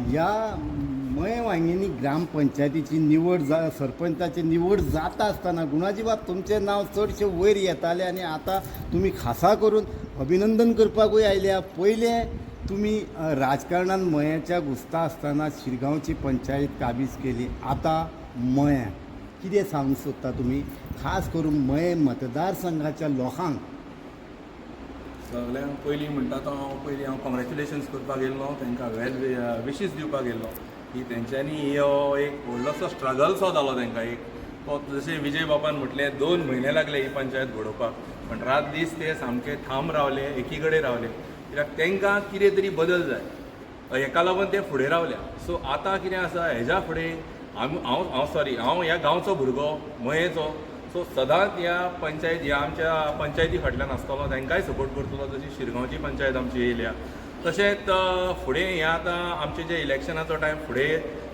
ह्या मय वांगेनी ग्रामपंचायतीची निवड सरपंचाची निवड जाता आसतना गुणाजी बाब तुमचें नांव चडशें वयर येतालें आनी आतां तुमी खासा करून अभिनंदन करपाकूय आयल्या. पयले तुमी राजकारणान मयाच्या घुसता आसतना शिरगांवची पंचायत काबीज केली, आतां मया कितें सांगूंक सोदता तुमी खास करून मय मतदारसंघाच्या लोकांक? सगळ्यांक पयलीं म्हणटा तो हांव कॉंग्रॅच्युलेशन्स करपाक येयल्लो, तांकां वेल विशीस दिवपाक येयल्लो की तेंच्यांनी हो एक व्हडलोसो स्ट्रगलसो जालो तांकां. एक तो जशें विजय बाबान म्हटलें 2 म्हयने लागले ही पंचायत घडोवपाक, पण रात दीस ते सामके ठाम रावले, एकी कडेन रावले, कित्याक तांकां कितें तरी बदल जाय, हेका लागून ते फुडें रावल्या. सो आतां कितें आसा, हेज्या फुडें हांव ह्या गांवचो भुरगो मयेचो, सो सदांच ह्या आमच्या पंचायती फाटल्यान आसतलो, तांकांय सपोर्ट करतलो. जशी शिरगांवची पंचायत आमची येयल्या तशेंच फुडें हें आतां आमचें जें इलेक्शनाचो टायम फुडें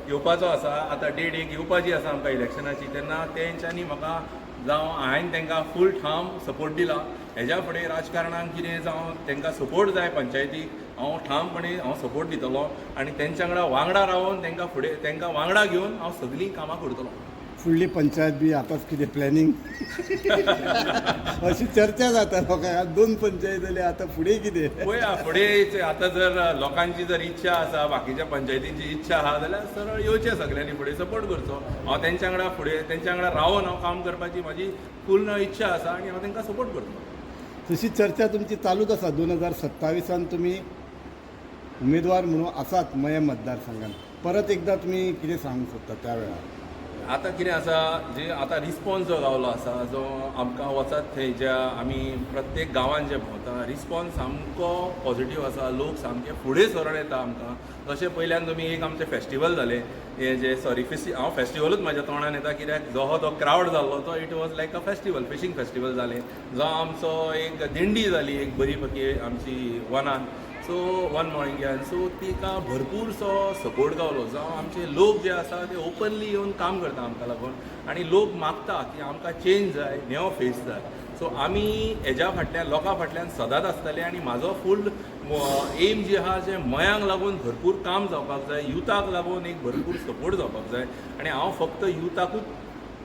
येवपाचो आसा, आतां डेट एक येवपाची आसा आमकां इलेक्शनाची, तेन्ना तेंच्यांनी म्हाका हांवें तांकां फूल ठाम सपोर्ट दिला. हेज्या फुडें राजकारणाक कितें जावं तांकां सपोर्ट जाय पंचायतीक, हांव ठामपणे सपोर्ट दितलो आनी तेंच्या वांगडा रावन तांकां वांगडा घेवन हांव सगळीं कामां करतलो. फुडली पंचायत बी आतांच कितें प्लॅनिंग अशी चर्चा जाता लोकांक, 2 पंचायत जाल्या आतां फुडें कितें? पळया फुडें आतां जर लोकांची जर इच्छा आसा, बाकीच्या पंचायतींची इच्छा आहा जाल्यार सरळ येवचें सगळ्यांनी फुडें सपोर्ट करचो. हांव तेंच्या वांगडा रावन हांव काम करपाची म्हाजी पूर्ण इच्छा आसा आनी हांव तांकां सपोर्ट करतलो. तशी चर्चा तुमची चालूच आसा. 2027 तुमी उमेदवार म्हणून आसात मया मतदारसंघात. परत एकदा तुमी कितें सांगूंक सोदता त्या वेळार? आतां कितें आसा, जे आतां रिस्पॉन्स जो गावलो आसा, जो आमकां वचत थंय ज्या आमी प्रत्येक गांवांत जे भोंवता, रिस्पॉन्स सामको पॉझिटीव आसा. लोक सामके फुडें सरून येता आमकां. जशें पयल्यान तुमी एक आमचें फेस्टिवल जालें, हें जे हांव फेस्टिवलूच म्हाज्या तोंडान येता, कित्याक जो क्रावड जाल्लो तो it was like a festival, fishing festival जालें. जो आमचो एक दिंडी जाली एक बरी पैकी आमची वनान, सो वन मॉर्निंगान, सो तिका भरपूरसो सपोर्ट गावलो. जावं आमचे लोक जे आसा ते ओपनली येवन काम करता आमकां लागून, आनी लोक मागता की आमकां चेंज जाय, नेवो फेस जाय. सो आमी हेज्या फाटल्यान लोकां फाटल्यान सदांच आसतले आनी म्हाजो फूल एम जी आहा जें मयांक लागून भरपूर काम जावपाक जाय, युथाक लागून एक भरपूर सपोर्ट जावपाक जाय. आनी हांव फक्त युथाकूच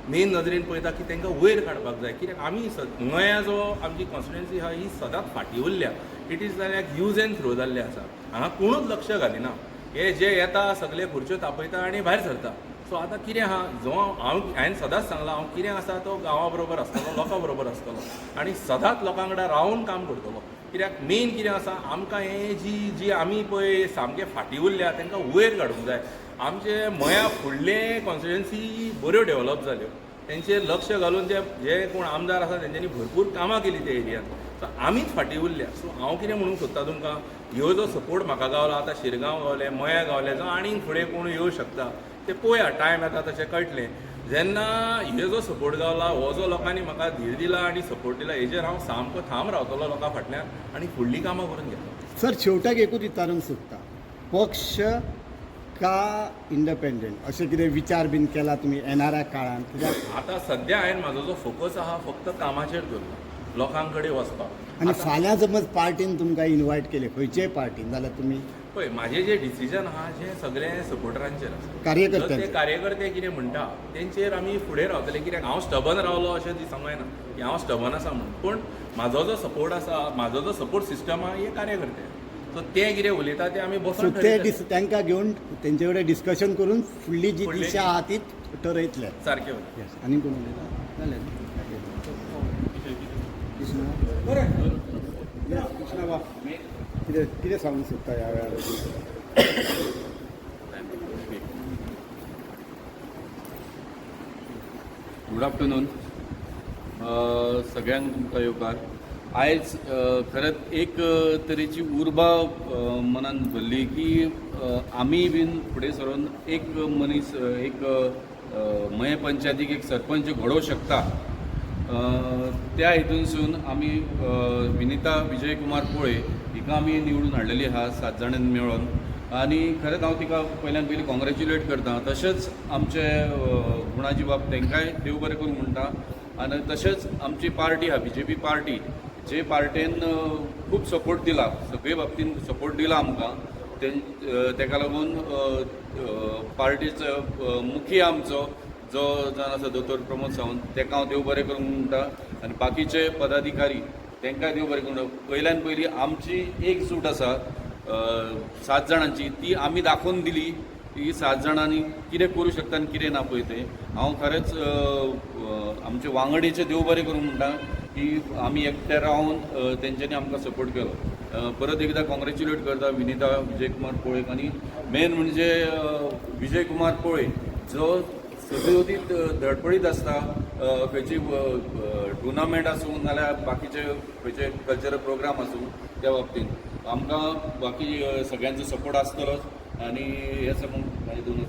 मेन नदरेन पळयता की तांकां वयर काडपाक जाय, कित्याक आमी मया जो आमची कॉन्स्टिट्युएन्सी आहा ही सदांच फाटीं उरल्या. It is like use and throw जाल्लें आसा. हांगा कोणूच लक्ष घालिना. हे जे येता सगळे खुर्च्यो तापयता आनी भायर सरता. सो आतां कितें आहा, हांवें सदांच सांगलां, हांव कितें आसा तो गांवा बरोबर आसतलो, लोकां बरोबर आसतलो आनी सदांच लोकां कडेन रावन काम करतलो. कित्याक मेन कितें आसा, आमकां हें जी आमी पळय सामके फाटीं उरल्या तांकां वयर काडूंक जाय. आमचे मया फुडले कॉन्स्टिट्युएन्सी बऱ्यो डेव्हलप जाल्यो, तेंचेर लक्ष घालून जे कोण आमदार आसा तेंच्यांनी भरपूर कामां केलीं त्या एरियांत. सो आमीच फाटीं उरल्या. सो हांव कितें म्हणूंक सोदता तुमकां, ह्यो जो सपोर्ट म्हाका गावला, आतां शिरगांव गावलें, मया गावलें, जो आनीक फुडें कोण येवं शकता ते पळोवया, टायम येता तशें कळटलें. जेन्ना ह्यो जो सपोर्ट गावला, हो जो लोकांनी म्हाका धीर दिला आनी सपोर्ट दिला, हेजेर हांव सामको ठाम रावतलो लोकां फाटल्यान आनी फुडलीं कामां करून घेतलो. सर, शेवटाक एकूच विचारूंक सोदता, पक्ष का इंडिपेंडंट अशें कितें विचार बीन केला तुमी येणाऱ्या काळांत? कित्याक आतां सद्या हांवें म्हाजो जो फोकस आहा फक्त कामाचेर दवरला, लोकां कडेन वचपाक. आनी फाल्यां समज पार्टीन तुमकां इनवायट केलें खंयचेय पार्टीन, जाल्यार तुमी? पळय, म्हाजें जें डिसिजन आहा जें सगळें सपोर्टरांचेर आसा. कार्यकर्ते ते कार्यकर्ते कितें म्हणटा तेंचेर आमी फुडें रावतले. कित्याक हांव स्टबन रावलो अशें दिसूंक जायना की हांव स्टबन आसा म्हणून, पूण म्हाजो जो सपोर्ट आसा, म्हाजो जो सपोर्ट सिस्टम आहा हे कार्यकर्ते. सो ते कितें उलयता ते आमी बसून तांकां घेवन तेंचे कडेन डिस्कशन करून फुडली जी दिशा आहा ती ठरयतले. सारकें. आनी कोण उलयता? जालें. कृष्णा बा, कितें सांगूंक सोदता ह्या वेळार? गुड आफ्टरनून सगळ्यांक तुमकां येवकार. आयज खरेंच एक तरेची उर्बा मनान भरली की आमी बीन फुडें सरून एक मनीस एक मये पंचायतीक एक सरपंच घडोवंक शकता. त्या हितूनसून आमी विनिता विजय कुमार पोळे हिका आमी निवडून हाडलेली आहा 7 जाणांनी मेळोन. आनी खरेंच हांव तिका पयली कॉंग्रॅच्युलेट करता. तशेंच आमचे गुणाजी बाब तांकांय देव बरें करूं म्हणटा. आनी तशेंच आमची पार्टी आहा BJP पार्टी, जे पार्टेन खूब सपोर्ट दिला, सगळे बाबतीन सपोर्ट दिला आमकां. ताका लागून पार्टीचो मुखी आमचो जो जावन आसा दोतोर प्रमोद सावंत ताका हांव देव बरें करूंक म्हणटा आनी बाकीचे पदाधिकारी तांकां देव बरें करूंक म्हणटा. पयल्यान पयली आमची एकजूट आसा 7 जाणांची, ती आमी दाखोवन दिली की 7 जाणांनी कितें करूं शकता आनी कितें ना पळय तें. हांव खरेंच आमचे वांगडीचे देव बरें करूंक म्हणटा की आमी एकठांय रावन तेंच्यांनी आमकां सपोर्ट केलो. परत एकदां कॉंग्रॅच्युलेट करता विनिता विजय कुमार पोळेक आनी मेन म्हणजे विजय कुमार पोळे जो सदोदीत धडपडीत आसता खंयची टुर्नामेंट आसूं नाल्यार बाकीचे खंयचे कल्चरल प्रोग्राम आसूं त्या बाबतींत आमकां बाकी सगळ्यांचो सपोर्ट आसतलोच. आनी हे सांगून म्हाजे 2